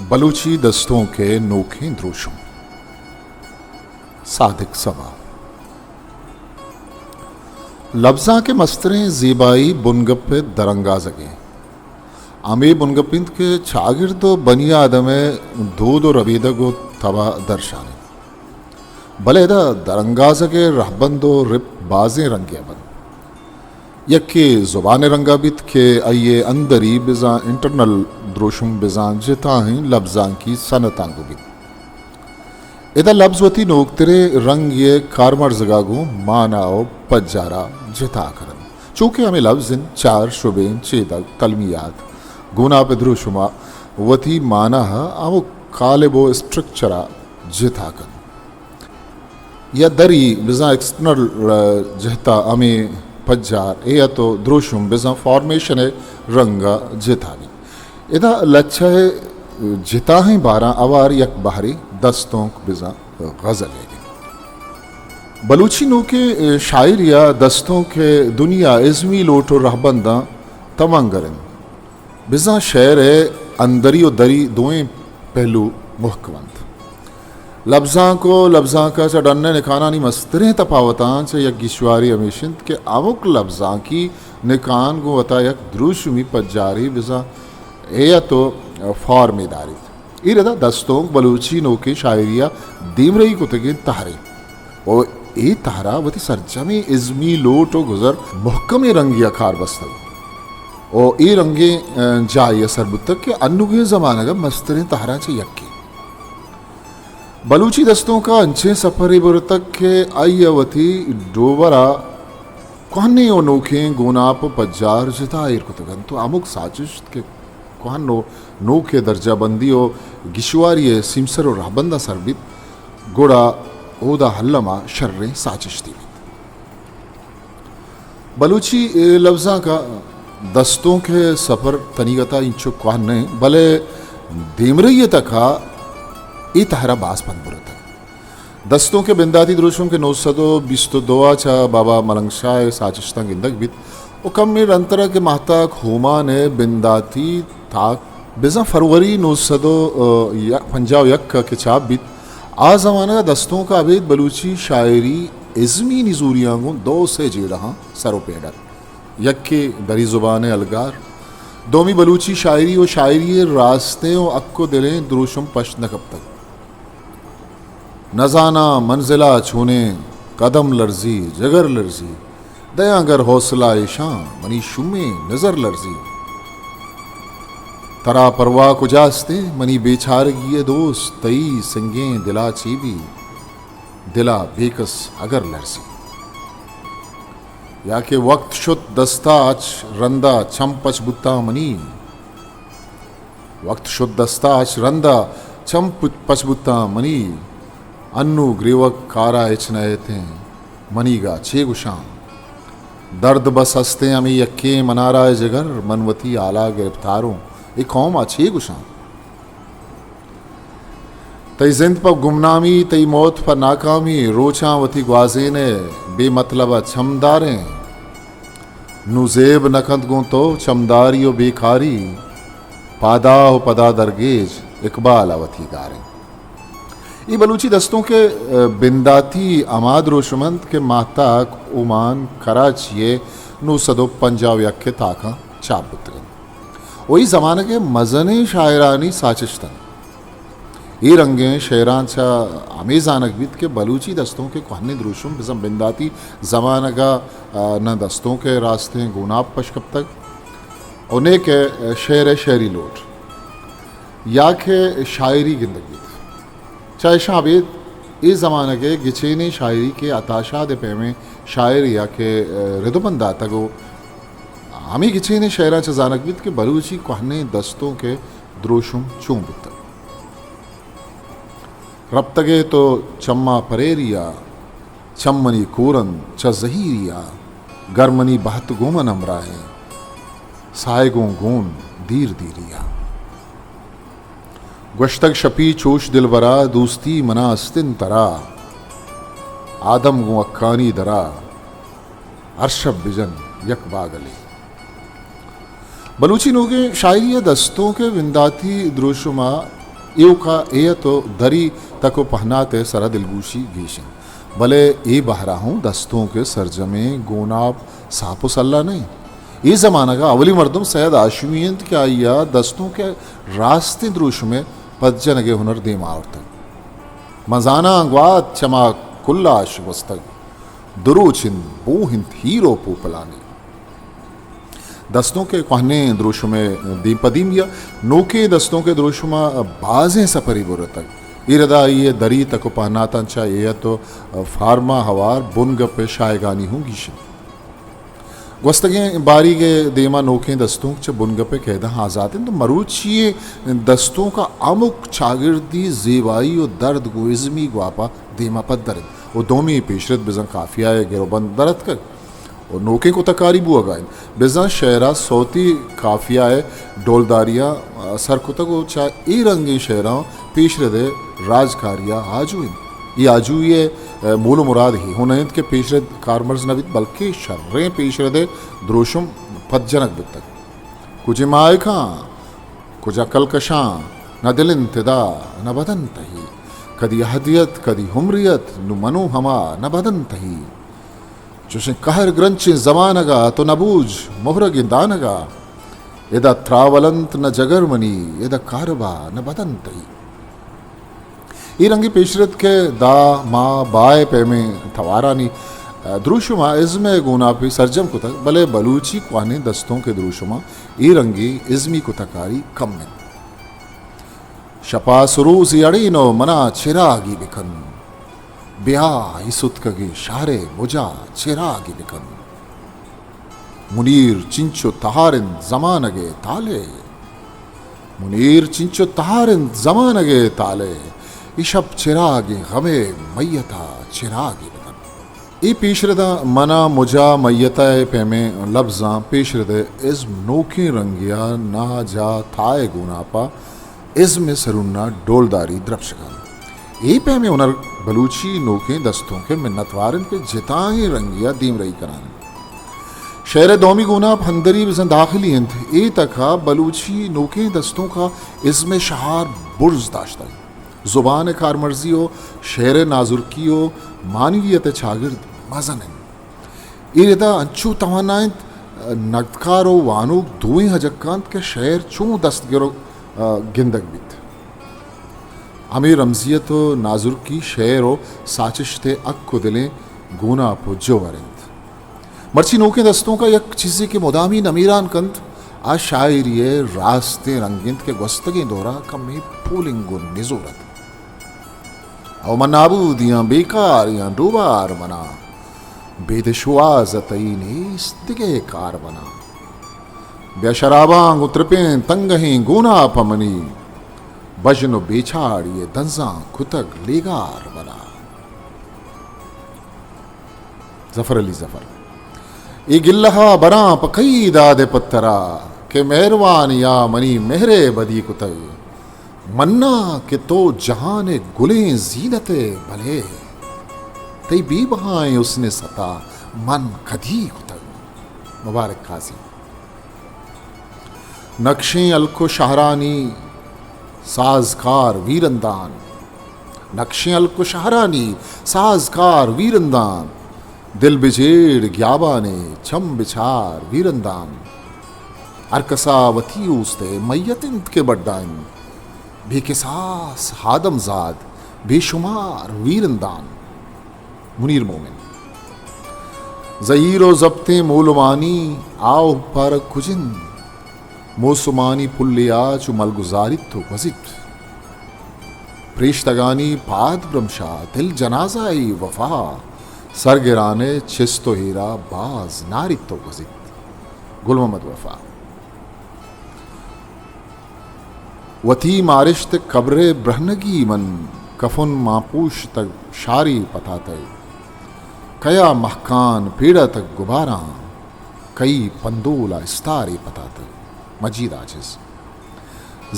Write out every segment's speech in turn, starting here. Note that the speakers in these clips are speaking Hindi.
बलूची दस्तों के नोखे द्रोशों। सादिक समा लफ्जा के मस्तरें ज़ीबाई बुनगप्पे दरंगाजगे अमे बुनगपिंत के चागिर्दो बनिया आदमे दूदो रबीदगो तवा दर्शाने बलेदा दरंगाजगे रहबंदो रिप बाजें रंगे बन यक्के ज़ुबान रंगाबित के आइए अंदरी बिजा इंटरनल द्रोशुम बिजान जिता हैं लफ्जां की सनतांगुबित इदा लफ्जवती नोकतरे रंग ये कारमर जगागो मानाओ पज्जारा जिता करन चूंकि हमें लफ्जिन चार शुबेन चेदक तलमियात गुना पे द्रोशुमा वती माना आवो कालेबो स्ट्रक्चरा जिता करन या दरी बिजा एक्सटर्नल जहता हमें पज्जार या तो द्रोशुम बिजा फॉर्मेशन है रंगा जितानी इदा लच्छा है जिता हैं 12 अवार यक बहरी दस्तों बिजा गज़ल है बलूची नो के शायर या दस्तों के दुनिया इज़मी लोटो रहबंदा तमंगरन बिजा शेर है अंदरी और दरी दोएं पहलू मुहकवंत लफ्ज़ां का चढ़ने निखाना नहीं मस्तरें तपावतां से यक गिशवारी हमेशिंत के आवुक लफ्ज़ां की निकान को वता यक द्रुशमी पज्जारी बिजा या तो फॉर्मेदारी इरदा दस्तों बलूची नो की शायरिया दीमरई को तगे तहरे और ए तहरा वती सरजमी इज़मी लोटो गुजर मुहकम रंगिया खार बस्तग और ए रंगे जाय सरबुतक के अन्नुगे ज़माने का मस्तरें तहरा से यक्की बलूची दस्तों का अंचे सफर बुरतक के आयवती डोबरा कहने ओ नोखे गोनाप पज्जार जितायर कुतगन तो अमुक साजिश के कहनो नोखे दर्जा बंदी ओ गिशवारी सिमसर और रहबंदा सरबित गोड़ा ओदा हल्लमा शर्रे साजिश दी बलूची लफ्जा का दस्तों के सफर तनीगता इंचो कहने भले देमरई तका ई तहरा बास पंदुरता दस्तों के बिंदाती द्रोशों के 922 चा बाबा मलंग शाह साजिश्ता गिंदक बित ओ कम में अंतरा के महताक होमा ने बिंदाती ताक बिजा फरवरी 950 यक के चाप बित आ जमाना का दस्तों का अवेद बलूची शायरी इज़मी निजूरियांगों 2 से जेड़ा सरो पेडर यक के दरी जुबान अलगार दोमी बलूची शायरी और शायरी रास्ते और अक्को दिलें द्रोशुम पश्त न कब तक नजाना मंजिला छूने कदम लर्जी जगर लर्जी दयागर हौसला शां मनी शुमे नजर लर्जी तरा परवा कुजास्ते मनी बेचारगी दोस्त तई संगे दिला चीबी दिला बेकस अगर लर्जी या के वक्त शुद्ध दस्ताच रंदा चंपच बुत्ता मनी वक्त शुद्ध दस्ताच रंदा चंप पचबुत्ता मनी अन्नु ग्रीवक कारा इचनए थे मनीगा छे गुशाम दर्द बस हंसते हमें यक्के मनारा जगर मनवती आला गिरफ्तारों एक कौम अच्छे गुशाम तई जिंद पर गुमनामी तई मौत पर नाकामी रोचावती ग्वाजे ने बेमतलब छमदारें नुजेब नकंद गो तो चमदारियो बेखारी पादा हो पदा दरगेज इकबाल अवती गारें ये बलूची दस्तों के बिंदाती अमाद रोशमंद के माताक ओमान कराचिए 950 यक्के ताका चाबुतगन वही ज़माने के मजने शायरानी साचिश्तन ये रंगे शेरांचा अमेज़ानक बीत के बलूची दस्तों के कहने द्रोशुम बिज़म बिंदाती ज़माना का न दस्तों के रास्ते गुनाब पशकब तक उन्हें के शेर शेरी लोट या के शायरी गिंदगी चाहे शाबिद इस ज़माने के गिचेने शायरी के अताशाद पे में शायर या के रिदुबंदा तगो हमें गिचेने शायरा चजानक बीत के बलूची कहने दस्तों के द्रोशुम चूम बुत रब तगे तो चम्मा परेरिया चम्मनी कोरन च जहीरिया गर्मनी बहत गोमन अमराए सायगों गोन दीर दीरिया गुश्तक शपी चोश दिलबरा दोस्ती मना अस्तिन तरा आदम गो अक्कानी दरा अरशब बिजन यक बागली बलूची लोगे शायरी दस्तों के विंदाती द्रोशुमा एव का ए तो दरी तको पहनाते सरा दिलगूशी गीशन भले ए बहरा हूँ दस्तों के सरजमे गोनाब सापो सल्ला नहीं ये ज़माना का अवली मर्दम सैयद आशमियंत क्या या दस्तों के रास्ते द्रुश में पज्जन के हुनर दे मारतक मजाना अंगवात चमा कुल्लाश वस्तक दुरुचिन बोहिंत हीरो पोपलानी दस्तों के कहने द्रुश में दीपदीम या नोके दस्तों के द्रुश में बाजें सपरी बुरतक इरदा ये दरी तक पहनाता चाहिए तो फार्मा हवार बुन गपे शायगानी हूँ गीशन वस्तगें बारी के देमा नोखे दस्तों च बुनगपे कहदा आजाद तो मरूचिए दस्तों का अमुक चागिर्दी जेवाई और दर्द गुइज़मी ग्वापा देमा पद दर्द वो दोमी पेशरत बिजन काफिया गिरोबंद दर्द कर और नोके को तकारी बुआ गाइन बिजन शहरा सौती काफिया डोलदारिया सर को तक चा ए रंगी शहरा पेशरत राजकारिया आजुइन ये आजू ये मूल मुराद ही हुनैत के पेशरत कारमर्ज नवित बल्कि शर्रे पेशरत द्रोशम पज्जनक बितक कुछ माय खां कुछ कलकशां न दिल इंतदा न बदन तही कदी हदियत कदी हुमरियत नु मनु हमा न बदन तही जोशे कहर ग्रंच जमानगा तो नबूज मोहर गिंदानगा यदा त्रावलंत न जगरमनी यदा कारबा न बदन तही ये रंगी पेशरत के दा माँ बाय पे में थवारानी द्रुशुमा इज़्मे गुनापी सरजम को तक भले बलूची क्वाने दस्तों के द्रुशुमा ये रंगी इज़्मी को तकारी कम में शपा सुरूज अड़ी नो मना चिरागी बिकन ब्याह इसुतकगे शारे मुजा चिरागी बिकन मुनीर चिंचो तहारिन जमानगे ताले मुनीर चिंचो तहारिन जमानगे ताले इशब चिरागे गमे मैयता चिरागे बदन ई पेशरदा मना मुजा मैयता पेमे लफ्जा पेशरद इस नोखी रंगिया ना जा थाए गुनापा इस में सरुन्ना डोलदारी द्रपशगन ई पेमे उनर बलूची नोखे दस्तों के मिन्नतवारन के जिता ही रंगिया दीम रही करान शहर दोमी गुना फंदरी बिजन दाखिली इंत ए तका बलूची नोखे दस्तों का इसमें शहार बुर्ज दाश्ता जुबान कारमर्जी हो शेर नाजुरकी हो मानवीयत छागिर्द मजन इरदा अंचू तवानायत नक्कारो वानुक दुई हजक्कांत के शेर चू दस्तगिरो गिंदक बित अमीर रमजियत हो नाजुरकी शेर हो साचिशते अक्को दिले गुना पुज्जो वरिंद मर्ची नोके दस्तों का यक चीज़े के मुदामी नमीरान कंत आ शायरी रास्ते रंगिंत के गस्तगे दौरा कमी फूलिंगो निजोरत और मनाबूदियाँ बेकार या डूबार बना बेदशुआजतई ने कार बना बेशराबांग उतरपें तंगहीं गुना पमनी बजनो बेछाड़ ये दंजा खुतक लेगार बना जफर अली जफर ए गिल्लहा बरा पकई दादे पत्तरा के मेहरवान या मनी मेहरे बदी कुतई मन्ना के तो जहान गुलें जीनते भले तई बी बहाएं उसने सता मन कधी कुतग मुबारक खासी नक्शें अलको शहरानी साजकार वीरंदान नक्शें अलको शहरानी साजकार वीरंदान दिल बिजेड़ ग्याबाने छम बिछार वीरंदान अरकसावती उस्ते मैयतिंत के बड्डाइन बेकिसास हादमजाद बेशुमार वीरंदान मुनीर मोमिन ज़हीरो ज़ब्ते मोलमानी आओ पर कुजिन मोसुमानी पुल्लिया चु मलगुजारित तो वजित प्रेशतगानी पाद ब्रमशा दिल जनाजाई वफा सरगिराने चिस्तो हीरा बाज नारित तो वजित गुल मोहम्मद वफा वती मारिश्त कब्रे ब्रहनगी मन कफुन मापूश तक शारी पताते कया महकान पीड़ा तक गुबारा कई पंदोला इस्तारी पताते मजीद आजिज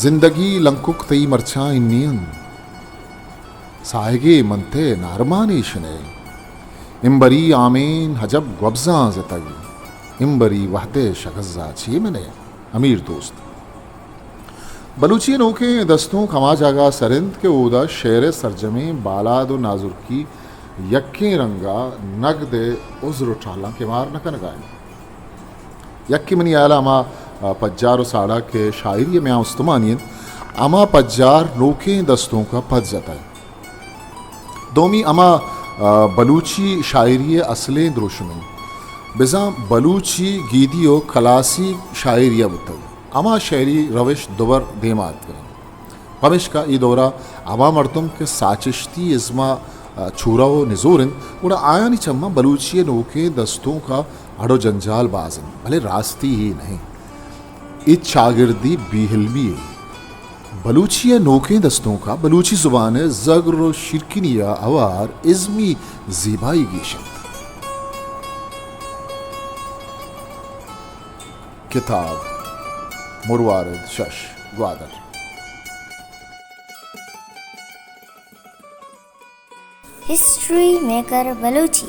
जिंदगी लंकुक तई मरछा इन्नियन सायगे मनते नारमानी शने इम्बरी आमीन हजब गब्जा जतग इम्बरी वहदे शगज़ा छी मने अमीर दोस्त बलूची नोके दस्तों खमा जागा सरिंद के ओदा शेर सरजमे बालादो नाजुर की यक्के रंगा नगदे उज्र उठाला के मार नकन गाय यक्की मनी आला अमा पज्जार साड़ा के शायरी में उस्तमानियन अमा पज्जार नोके दस्तों का पद जाता है दोमी अमा बलूची शायरी असले द्रोशमन बिजा बलूची गीदियो खलासी शायरिया बुतल अमा शहरी रविश दोबर देमात करें पमिश का ये दौरा अमा मर्दम के साचिश्ती इज़मा छूराओ निजोरन उड़ा आया नहीं चम्मा बलूची नोके दस्तों का अड़ो जंजाल बाजन भले रास्ती ही नहीं इत शागिर्दी बीहलमी बलूचिया नोके दस्तों का बलूची जुबान जगर शिरकिनिया अवार इज़मी ज़िबाई गेशन किताब मुरवारद शश ग्वादर हिस्ट्री मेकर बलूची।